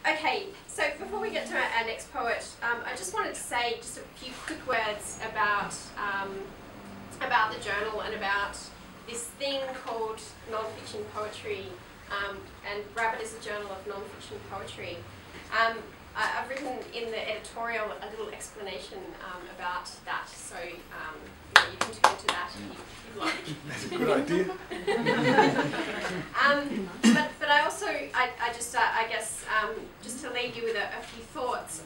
Okay, so before we get to our next poet, I just wanted to say just a few quick words about the journal and about this thing called non-fiction poetry. And Rabbit is a journal of non-fiction poetry. I've written in the editorial a little explanation about that, so you can turn to that if you'd like. That's a good idea. But I also, I guess, just to leave you with a few thoughts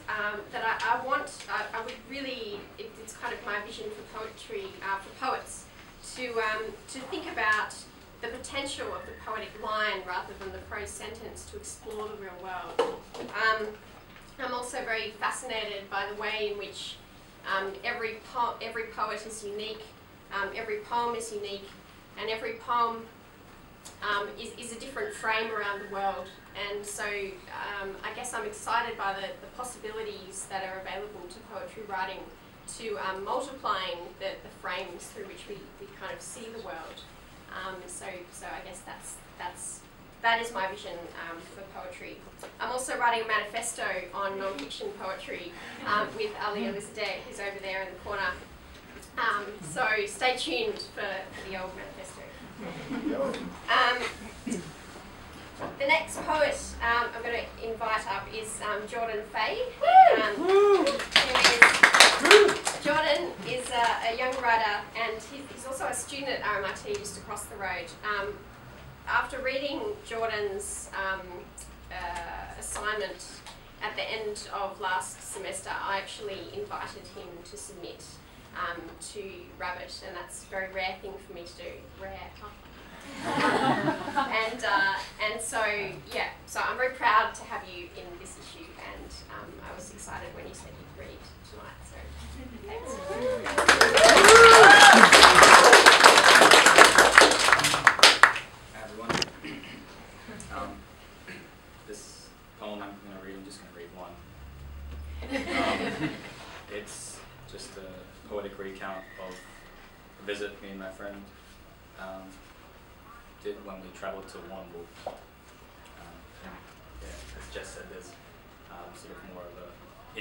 that I would really, it's kind of my vision for poetry, for poets, to think about the potential of the poetic line rather than the prose sentence to explore the real world. I'm also very fascinated by the way in which every poet is unique, every poem is unique, and every poem is a different frame around the world. And so I guess I'm excited by the possibilities that are available to poetry writing, to multiplying the frames through which we kind of see the world. So I guess that is my vision for poetry. I'm also writing a manifesto on non-fiction poetry with Ali Elizadeh, who's over there in the corner. So stay tuned for the old manifesto. The next poet I'm going to invite up is Jordan Fay. Jordan is a young writer, and he's also a student at RMIT just across the road. After reading Jordan's assignment at the end of last semester, I actually invited him to submit to Rabbit, and that's a very rare thing for me to do. Rare. And so yeah, so I'm very proud to have you in this issue, and I was excited when you said you'd read tonight. So thanks. Hi everyone. This poem I'm going to read, I'm just going to read one. It's just a poetic recount of a visit me and my friend did when we travelled to Warrnambool. Yeah, as Jess said, there's sort of more of an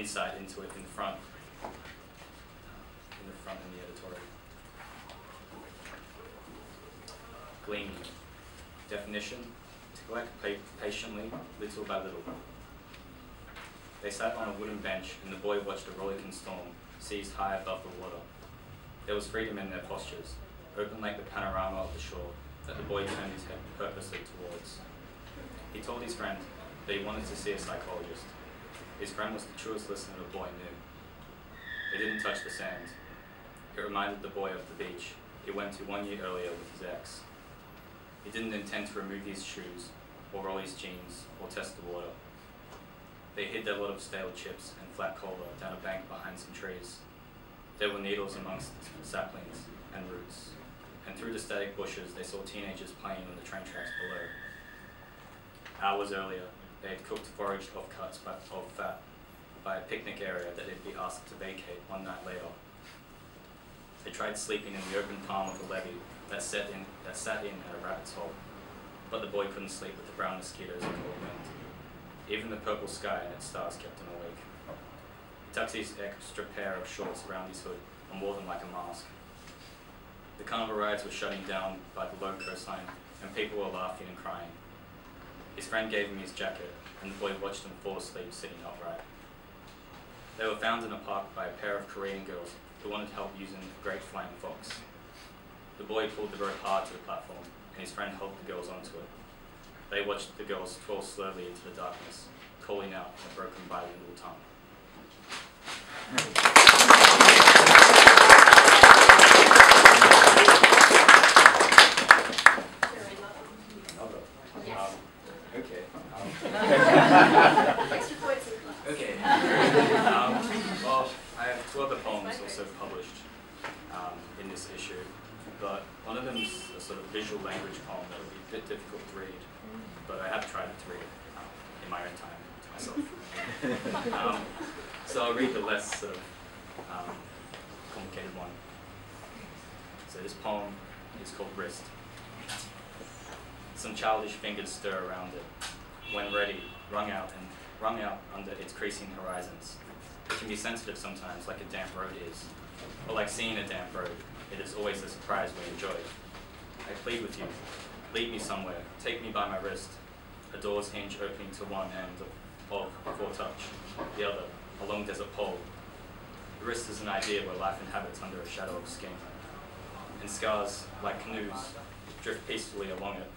insight into it in the front in the editorial. Gleaning. Definition: to collect patiently, little by little. They sat on a wooden bench, and the boy watched a rollicking storm seized high above the water. There was freedom in their postures, open like the panorama of the shore that the boy turned his head purposely towards. He told his friend that he wanted to see a psychologist. His friend was the truest listener the boy knew. It didn't touch the sand. It reminded the boy of the beach he went to 1 year earlier with his ex. He didn't intend to remove his shoes, or roll his jeans, or test the water. They hid their lot of stale chips and flat cola down a bank behind some trees. There were needles amongst saplings and roots, and through the static bushes they saw teenagers playing on the train tracks below. Hours earlier, they had cooked foraged offcuts of fat by a picnic area that they'd be asked to vacate one night later. They tried sleeping in the open palm of the levee that sat in at a rabbit's hole, but the boy couldn't sleep with the brown mosquitoes and cold wind. Even the purple sky and its stars kept him awake. He tucked his extra pair of shorts around his hood and wore them like a mask. The carnival rides were shutting down by the low coastline, and people were laughing and crying. His friend gave him his jacket, and the boy watched him fall asleep sitting upright. They were found in a park by a pair of Korean girls who wanted help using a great flying fox. The boy pulled the rope hard to the platform, and his friend helped the girls onto it. They watched the girls twirl slowly into the darkness, calling out in a broken bilingual tongue. Okay. Well, I have two other poems also published in this issue, but one of them is a sort of visual language poem that would be a bit difficult to read, but I have tried to read it in my own time to myself. So I'll read the less sort of complicated one. So this poem is called Wrist. Some childish fingers stir around it. When ready, wrung out and wrung out under its creasing horizons. It can be sensitive sometimes, like a damp road is. Or like seeing a damp road, it is always a surprise we enjoy. I plead with you, lead me somewhere, take me by my wrist, a door's hinge opening to one end of before touch, the other, a long desert pole. The wrist is an idea where life inhabits under a shadow of skin. And scars, like canoes, drift peacefully along it.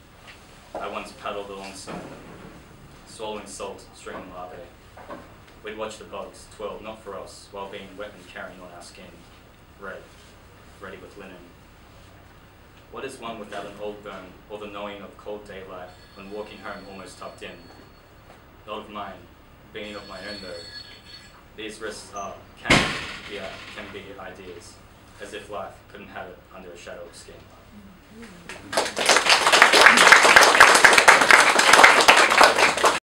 I once paddled alongside, swallowing salt, stringing larvae. We'd watch the bugs twirl, not for us, while being wet and carrying on our skin, red, ready with linen. What is one without an old burn, or the knowing of cold daylight when walking home almost tucked in? Not of mine, being of my own though. These wrists are, can be ideas, as if life couldn't have it under a shadow of skin.